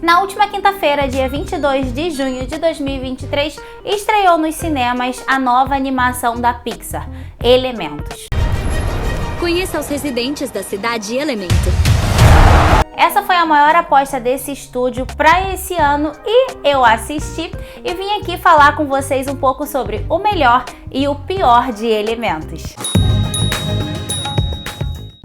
Na última quinta-feira, dia 22 de junho de 2023, estreou nos cinemas a nova animação da Pixar, Elementos. Conheça os residentes da cidade Elemento. Essa foi a maior aposta desse estúdio para esse ano e eu assisti e vim aqui falar com vocês um pouco sobre o melhor e o pior de Elementos.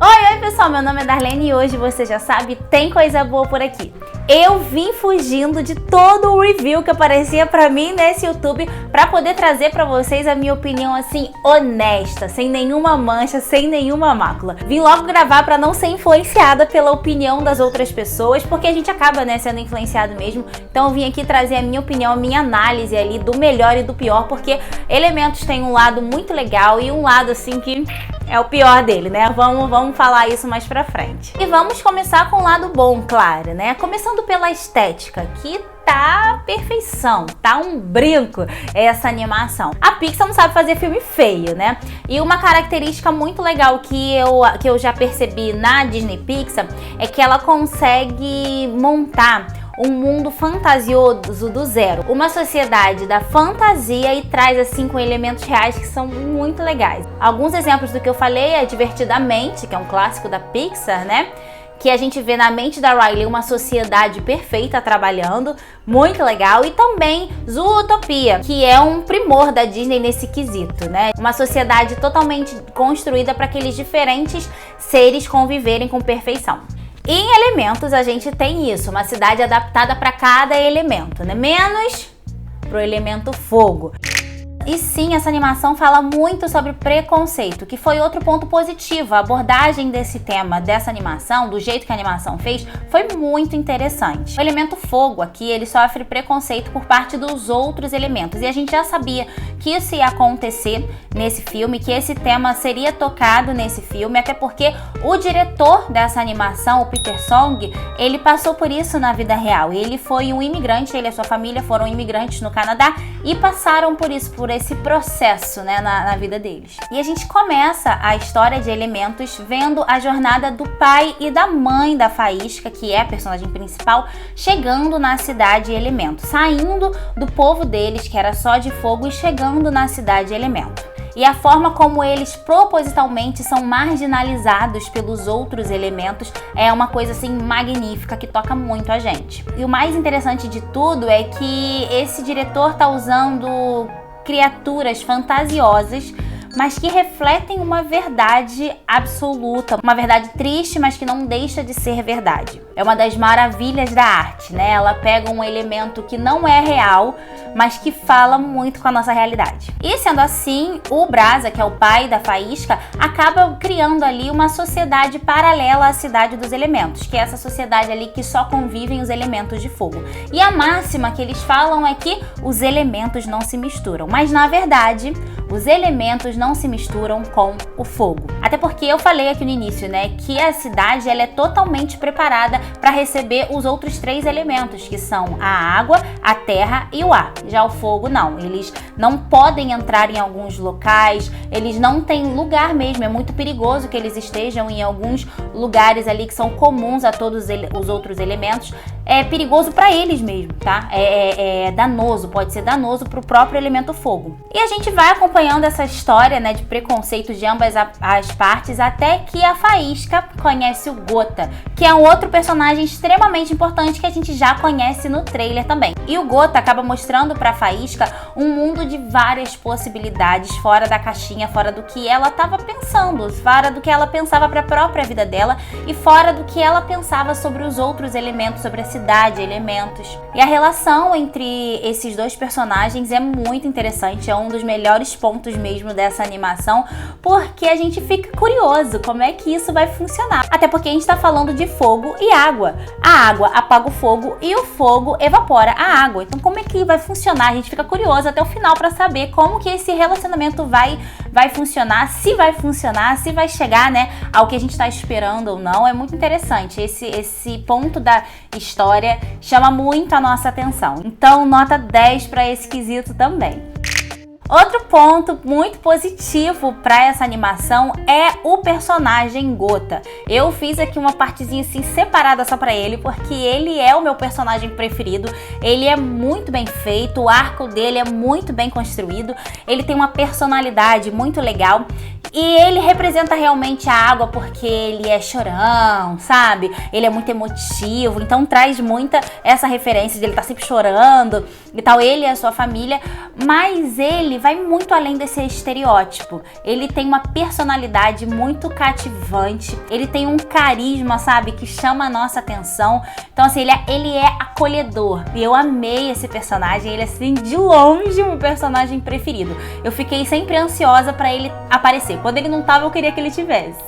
Oi pessoal, meu nome é Darlene e hoje você já sabe, tem coisa boa por aqui. Eu vim fugindo de todo o review que aparecia pra mim nesse YouTube pra poder trazer pra vocês a minha opinião assim, honesta, sem nenhuma mancha, sem nenhuma mácula. Vim logo gravar pra não ser influenciada pela opinião das outras pessoas, porque a gente acaba, né, sendo influenciado mesmo. Então eu vim aqui trazer a minha opinião, a minha análise ali do melhor e do pior, porque Elementos tem um lado muito legal e um lado assim que é o pior dele, né? Vamos falar isso mais pra frente. E vamos começar com o lado bom, claro, né? Começando pela estética, que tá perfeição, tá um brinco essa animação. A Pixar não sabe fazer filme feio, né? E uma característica muito legal que eu já percebi na Disney Pixar é que ela consegue montar um mundo fantasioso do zero, uma sociedade da fantasia e traz assim com elementos reais que são muito legais. Alguns exemplos do que eu falei é Divertidamente, que é um clássico da Pixar, né? Que a gente vê na mente da Riley uma sociedade perfeita trabalhando, muito legal, e também Zootopia, que é um primor da Disney nesse quesito, né? Uma sociedade totalmente construída para aqueles diferentes seres conviverem com perfeição. E em Elementos a gente tem isso, uma cidade adaptada para cada elemento, né? Menos pro elemento fogo. E sim, essa animação fala muito sobre preconceito, que foi outro ponto positivo. A abordagem desse tema, dessa animação, do jeito que a animação fez, foi muito interessante. O elemento fogo aqui, ele sofre preconceito por parte dos outros elementos. E a gente já sabia que isso ia acontecer nesse filme, que esse tema seria tocado nesse filme, até porque o diretor dessa animação, o Peter Song, ele passou por isso na vida real. Ele foi um imigrante, ele e a sua família foram imigrantes no Canadá e passaram por isso, por esse processo, né, na vida deles. E a gente começa a história de Elementos vendo a jornada do pai e da mãe da Faísca, que é a personagem principal, chegando na cidade Elemento, saindo do povo deles, que era só de fogo, e chegando na cidade Elemento. E a forma como eles propositalmente são marginalizados pelos outros elementos é uma coisa assim magnífica que toca muito a gente. E o mais interessante de tudo é que esse diretor tá usando criaturas fantasiosas, mas que refletem uma verdade absoluta, uma verdade triste, mas que não deixa de ser verdade. É uma das maravilhas da arte, né? Ela pega um elemento que não é real, mas que fala muito com a nossa realidade. E sendo assim, o Brasa, que é o pai da Faísca, acaba criando ali uma sociedade paralela à cidade dos elementos, que é essa sociedade ali que só convivem os elementos de fogo. E a máxima que eles falam é que os elementos não se misturam, mas na verdade, os elementos não se misturam com o fogo. Até porque eu falei aqui no início, né, que a cidade ela é totalmente preparada para receber os outros três elementos, que são a água, a terra e o ar. Já o fogo não, eles não podem entrar em alguns locais, eles não têm lugar mesmo, é muito perigoso que eles estejam em alguns lugares ali que são comuns a todos os outros elementos. É perigoso para eles mesmo, tá? É danoso, pode ser danoso para o próprio elemento fogo. E a gente vai acompanhando essa história, né, de preconceito de ambas as partes, até que a Faísca conhece o Gota, que é um outro personagem extremamente importante que a gente já conhece no trailer também. E o Gota acaba mostrando para a Faísca um mundo de várias possibilidades, fora da caixinha, fora do que ela estava pensando, fora do que ela pensava para a própria vida dela e fora do que ela pensava sobre os outros elementos, sobre a cidade, elementos. E a relação entre esses dois personagens é muito interessante, é um dos melhores pontos mesmo dessa animação, porque a gente fica curioso como é que isso vai funcionar. Até porque a gente tá falando de fogo e água. A água apaga o fogo e o fogo evapora a água. Então como é que vai funcionar? A gente fica curioso até o final para saber como que esse relacionamento vai funcionar, se vai chegar, né, ao que a gente tá esperando ou não. É muito interessante. Esse ponto da história chama muito a nossa atenção. Então, nota 10 para esse quesito também. Outro ponto muito positivo para essa animação é o personagem Gota. Eu fiz aqui uma partezinha assim separada só para ele, porque ele é o meu personagem preferido. Ele é muito bem feito, o arco dele é muito bem construído, ele tem uma personalidade muito legal. E ele representa realmente a água porque ele é chorão, sabe? Ele é muito emotivo, então traz muita essa referência de ele estar sempre chorando e tal, ele e a sua família. Mas ele vai muito além desse estereótipo. Ele tem uma personalidade muito cativante, ele tem um carisma, sabe? Que chama a nossa atenção. Então assim, ele é acolhedor. E eu amei esse personagem, ele é assim, de longe, o meu personagem preferido. Eu fiquei sempre ansiosa pra ele aparecer. Quando ele não tava, eu queria que ele tivesse.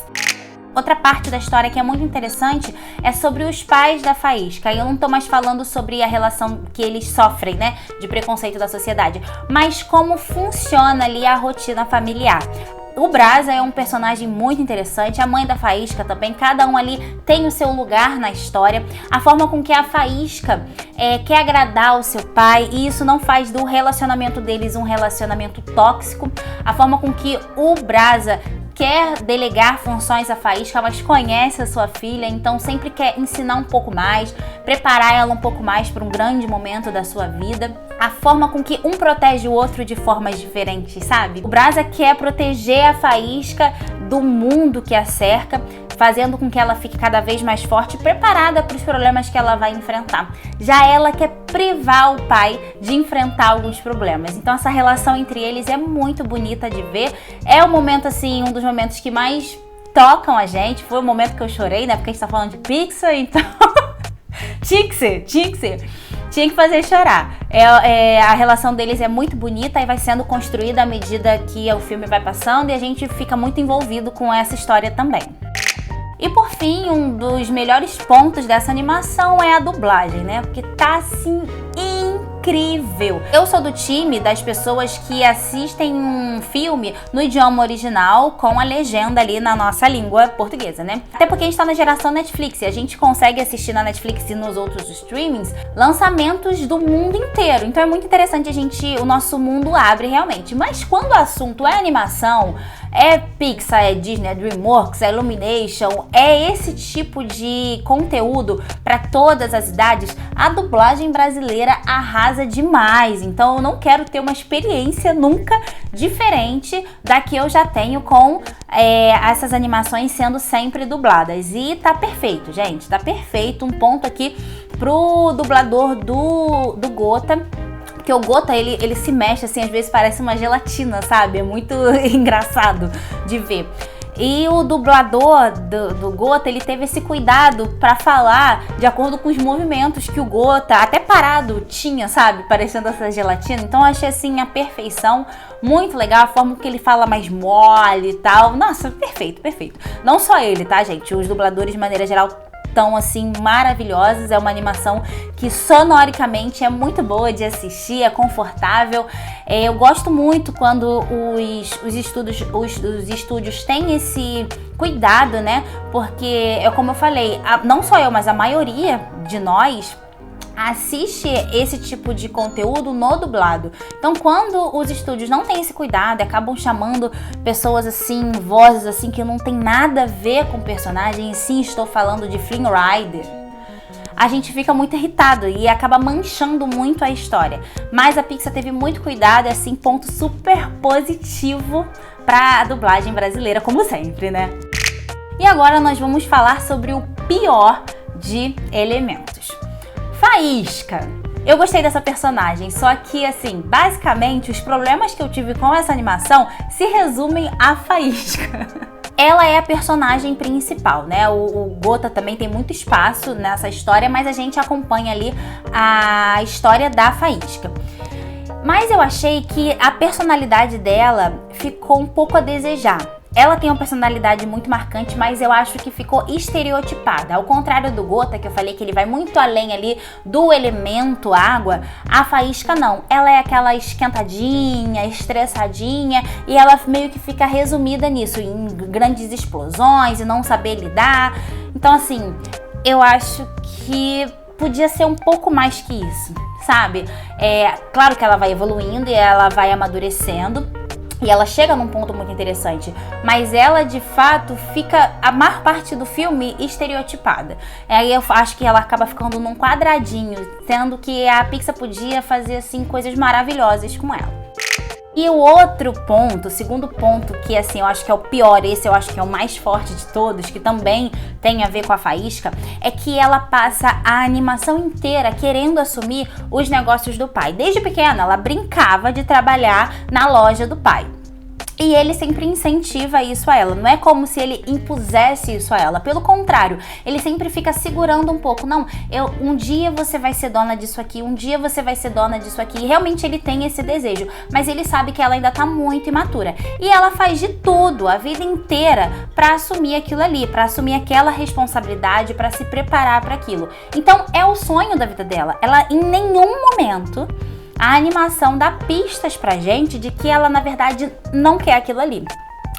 Outra parte da história que é muito interessante é sobre os pais da Faísca. E eu não tô mais falando sobre a relação que eles sofrem, né, de preconceito da sociedade, mas como funciona ali a rotina familiar. O Brasa é um personagem muito interessante, a mãe da Faísca também, cada um ali tem o seu lugar na história. A forma com que a Faísca quer agradar o seu pai, e isso não faz do relacionamento deles um relacionamento tóxico. A forma com que o Brasa quer delegar funções à Faísca, mas conhece a sua filha, então sempre quer ensinar um pouco mais, preparar ela um pouco mais para um grande momento da sua vida. A forma com que um protege o outro de formas diferentes, sabe? O Brasa quer proteger a Faísca do mundo que a cerca, fazendo com que ela fique cada vez mais forte e preparada para os problemas que ela vai enfrentar. Já ela quer privar o pai de enfrentar alguns problemas. Então essa relação entre eles é muito bonita de ver. É um momento assim, um dos momentos que mais tocam a gente. Foi o momento que eu chorei, né? Porque a gente tá falando de Pixar, então tinha que fazer chorar. A relação deles é muito bonita e vai sendo construída à medida que o filme vai passando, e a gente fica muito envolvido com essa história também. E por fim, um dos melhores pontos dessa animação é a dublagem, né? Porque tá assim incrível. Eu sou do time das pessoas que assistem um filme no idioma original com a legenda ali na nossa língua portuguesa, né? Até porque a gente tá na geração Netflix e a gente consegue assistir na Netflix e nos outros streamings lançamentos do mundo inteiro. Então é muito interessante, o nosso mundo abre realmente. Mas quando o assunto é animação, é Pixar, é Disney, é DreamWorks, é Illumination, é esse tipo de conteúdo para todas as idades, a dublagem brasileira arrasa demais. Então eu não quero ter uma experiência nunca diferente da que eu já tenho com essas animações sendo sempre dubladas. E tá perfeito, gente, tá perfeito. Um ponto aqui pro dublador do Gota. Porque o Gota, ele se mexe assim, às vezes parece uma gelatina, sabe? É muito engraçado de ver. E o dublador do Gota, ele teve esse cuidado pra falar de acordo com os movimentos que o Gota, até parado, tinha, sabe? Parecendo essa gelatina. Então eu achei assim a perfeição, muito legal, a forma que ele fala mais mole e tal. Nossa, perfeito, perfeito. Não só ele, tá, gente? Os dubladores, de maneira geral, tão assim maravilhosos. É uma animação que sonoricamente é muito boa de assistir, é confortável. Eu gosto muito quando os estúdios têm esse cuidado, né? Porque como eu falei, não só eu, mas a maioria de nós assiste esse tipo de conteúdo no dublado. Então quando os estúdios não têm esse cuidado, acabam chamando pessoas assim, vozes assim que não tem nada a ver com o personagem, e sim, estou falando de Flynn Rider, a gente fica muito irritado e acaba manchando muito a história. Mas a Pixar teve muito cuidado, é assim, ponto super positivo para a dublagem brasileira, como sempre, né? E agora nós vamos falar sobre o pior de Elementos. Faísca. Eu gostei dessa personagem, só que assim, basicamente os problemas que eu tive com essa animação se resumem a Faísca. Ela é a personagem principal, né? O Gota também tem muito espaço nessa história, mas a gente acompanha ali a história da Faísca. Mas eu achei que a personalidade dela ficou um pouco a desejar. Ela tem uma personalidade muito marcante, mas eu acho que ficou estereotipada. Ao contrário do Gota, que eu falei que ele vai muito além ali do elemento água, a Faísca não. Ela é aquela esquentadinha, estressadinha, e ela meio que fica resumida nisso, em grandes explosões e não saber lidar. Então assim, eu acho que podia ser um pouco mais que isso, sabe? Claro que ela vai evoluindo e ela vai amadurecendo. E ela chega num ponto muito interessante, mas ela de fato fica, a maior parte do filme, estereotipada. Aí eu acho que ela acaba ficando num quadradinho, sendo que a Pixar podia fazer assim coisas maravilhosas com ela. E o outro ponto, o segundo ponto, que assim, eu acho que é o pior, esse eu acho que é o mais forte de todos, que também tem a ver com a Faísca, é que ela passa a animação inteira querendo assumir os negócios do pai. Desde pequena, ela brincava de trabalhar na loja do pai. E ele sempre incentiva isso a ela. Não é como se ele impusesse isso a ela. Pelo contrário, ele sempre fica segurando um pouco. Não, um dia você vai ser dona disso aqui, um dia você vai ser dona disso aqui. E realmente ele tem esse desejo. Mas ele sabe que ela ainda tá muito imatura. E ela faz de tudo, a vida inteira, pra assumir aquilo ali, pra assumir aquela responsabilidade, pra se preparar para aquilo. Então é o sonho da vida dela. Ela em nenhum momento... A animação dá pistas pra gente de que ela, na verdade, não quer aquilo ali.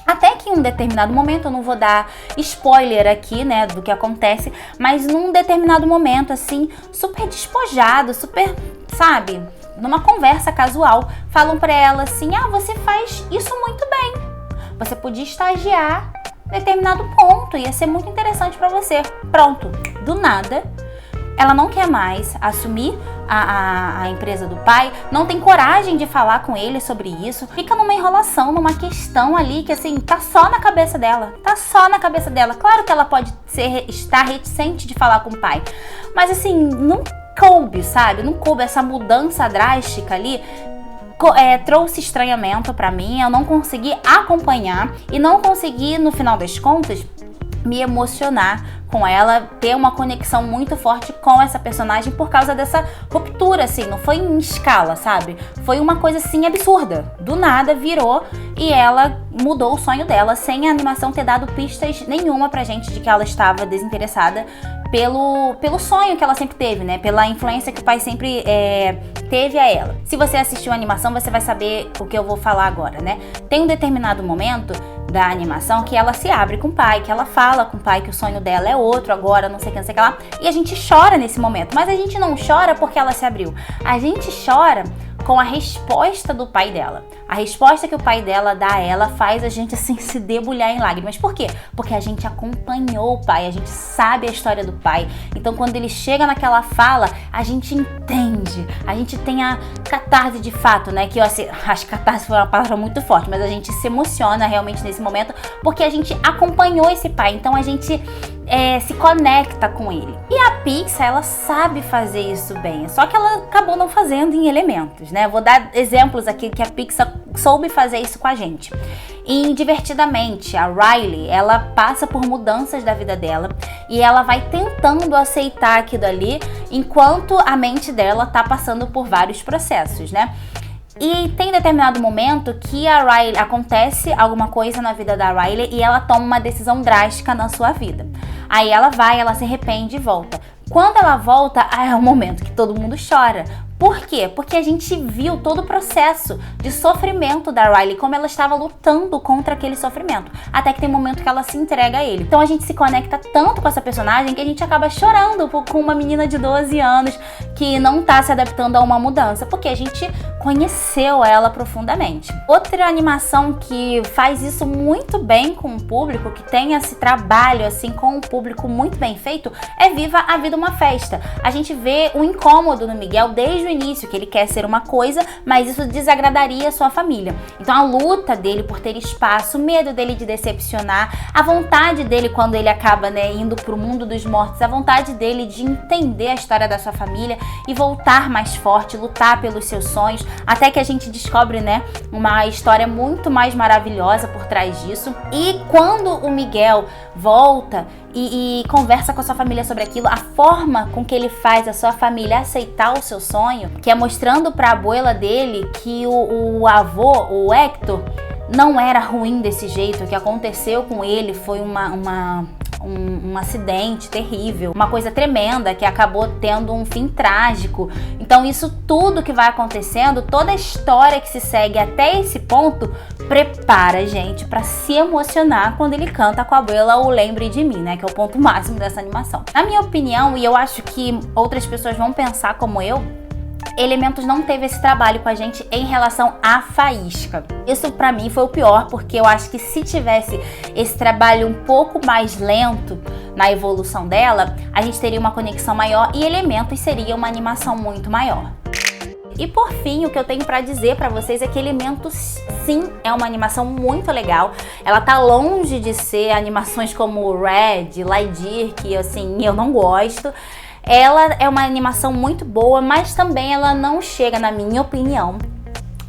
Até que em um determinado momento, eu não vou dar spoiler aqui, né, do que acontece, mas num determinado momento, assim, super despojado, super, sabe, numa conversa casual, falam pra ela assim, você faz isso muito bem. Você podia estagiar em determinado ponto, ia ser muito interessante pra você. Pronto, do nada. Ela não quer mais assumir a empresa do pai, não tem coragem de falar com ele sobre isso, fica numa enrolação, numa questão ali que assim, tá só na cabeça dela, Claro que ela pode estar reticente de falar com o pai, mas assim, não coube, sabe? Não coube essa mudança drástica ali. Trouxe estranhamento pra mim, eu não consegui acompanhar e não consegui, no final das contas, me emocionar com ela, ter uma conexão muito forte com essa personagem por causa dessa ruptura, assim, não foi em escala, sabe? Foi uma coisa, assim, absurda. Do nada virou e ela mudou o sonho dela sem a animação ter dado pistas nenhuma pra gente de que ela estava desinteressada pelo sonho que ela sempre teve, né? Pela influência que o pai sempre teve a ela. Se você assistiu a animação, você vai saber o que eu vou falar agora, né? Tem um determinado momento da animação que ela se abre com o pai, que ela fala com o pai que o sonho dela é outro agora, não sei o que lá, e a gente chora nesse momento, mas a gente não chora porque ela se abriu, a gente chora com a resposta do pai dela. A resposta que o pai dela dá a ela faz a gente assim se debulhar em lágrimas. Por quê? Porque a gente acompanhou o pai, a gente sabe a história do pai. Então quando ele chega naquela fala, a gente entende, a gente tem a catarse de fato, né? Que eu assim, acho que catarse foi uma palavra muito forte, mas a gente se emociona realmente nesse momento porque a gente acompanhou esse pai. Então a gente se conecta com ele. E a Pixar, ela sabe fazer isso bem, só que ela acabou não fazendo em Elementos, né? Vou dar exemplos aqui que a Pixar soube fazer isso com a gente. Em Divertidamente, a Riley, ela passa por mudanças da vida dela e ela vai tentando aceitar aquilo ali enquanto a mente dela tá passando por vários processos, né? E tem determinado momento que a Riley, acontece alguma coisa na vida da Riley e ela toma uma decisão drástica na sua vida. Aí ela se arrepende e volta. Quando ela volta, é o momento que todo mundo chora. Por quê? Porque a gente viu todo o processo de sofrimento da Riley, como ela estava lutando contra aquele sofrimento, até que tem um momento que ela se entrega a ele. Então a gente se conecta tanto com essa personagem que a gente acaba chorando com uma menina de 12 anos que não tá se adaptando a uma mudança, porque a gente conheceu ela profundamente. Outra animação que faz isso muito bem com o público, que tem esse trabalho assim com o público muito bem feito, é Viva a Vida Uma Festa. A gente vê o incômodo no Miguel desde o início, que ele quer ser uma coisa, mas isso desagradaria a sua família. Então a luta dele por ter espaço, o medo dele de decepcionar, a vontade dele quando ele acaba, né, indo pro mundo dos mortos, a vontade dele de entender a história da sua família e voltar mais forte, lutar pelos seus sonhos, até que a gente descobre, né, uma história muito mais maravilhosa por trás disso. E quando o Miguel volta e conversa com a sua família sobre aquilo, a forma com que ele faz a sua família aceitar o seu sonho, que é mostrando pra abuela dele que o avô, o Hector, não era ruim desse jeito, o que aconteceu com ele foi um acidente terrível, uma coisa tremenda que acabou tendo um fim trágico. Então isso tudo que vai acontecendo, toda a história que se segue até esse ponto, prepara a gente pra se emocionar quando ele canta com a abuela o Lembre de Mim, né, que é o ponto máximo dessa animação. Na minha opinião, e eu acho que outras pessoas vão pensar como eu, Elementos não teve esse trabalho com a gente em relação à Faísca. Isso pra mim foi o pior, porque eu acho que se tivesse esse trabalho um pouco mais lento na evolução dela, a gente teria uma conexão maior e Elementos seria uma animação muito maior. E por fim, o que eu tenho pra dizer pra vocês é que Elementos sim é uma animação muito legal. Ela tá longe de ser animações como Red, Lightyear, que assim, eu não gosto. Ela é uma animação muito boa, mas também ela não chega, na minha opinião,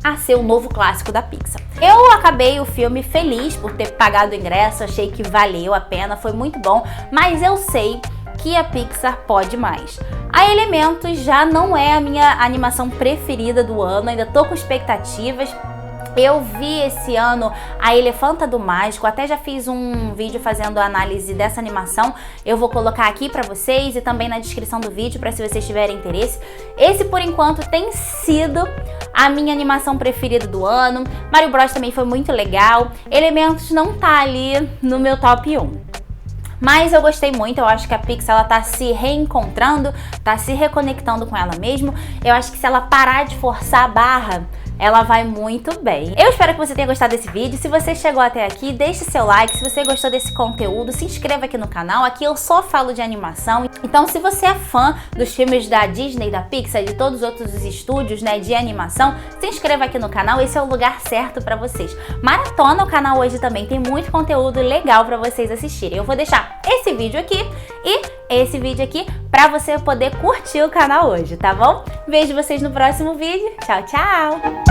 a ser o novo clássico da Pixar. Eu acabei o filme feliz por ter pagado o ingresso, achei que valeu a pena, foi muito bom, mas eu sei que a Pixar pode mais. A Elementos já não é a minha animação preferida do ano, ainda tô com expectativas. Eu vi esse ano a Elefanta do Mágico, até já fiz um vídeo fazendo a análise dessa animação. Eu vou colocar aqui pra vocês e também na descrição do vídeo pra se vocês tiverem interesse. Esse, por enquanto, tem sido a minha animação preferida do ano. Mario Bros também foi muito legal. Elementos não tá ali no meu top 1. Mas eu gostei muito, eu acho que a Pixar ela tá se reencontrando, tá se reconectando com ela mesmo. Eu acho que se ela parar de forçar a barra, ela vai muito bem. Eu espero que você tenha gostado desse vídeo. Se você chegou até aqui, deixe seu like. Se você gostou desse conteúdo, se inscreva aqui no canal. Aqui eu só falo de animação. Então, se você é fã dos filmes da Disney, da Pixar, de todos os outros estúdios, né, de animação, se inscreva aqui no canal. Esse é o lugar certo pra vocês. Maratona o canal hoje também. Tem muito conteúdo legal pra vocês assistirem. Eu vou deixar esse vídeo aqui e esse vídeo aqui pra você poder curtir o canal hoje, tá bom? Vejo vocês no próximo vídeo. Tchau, tchau!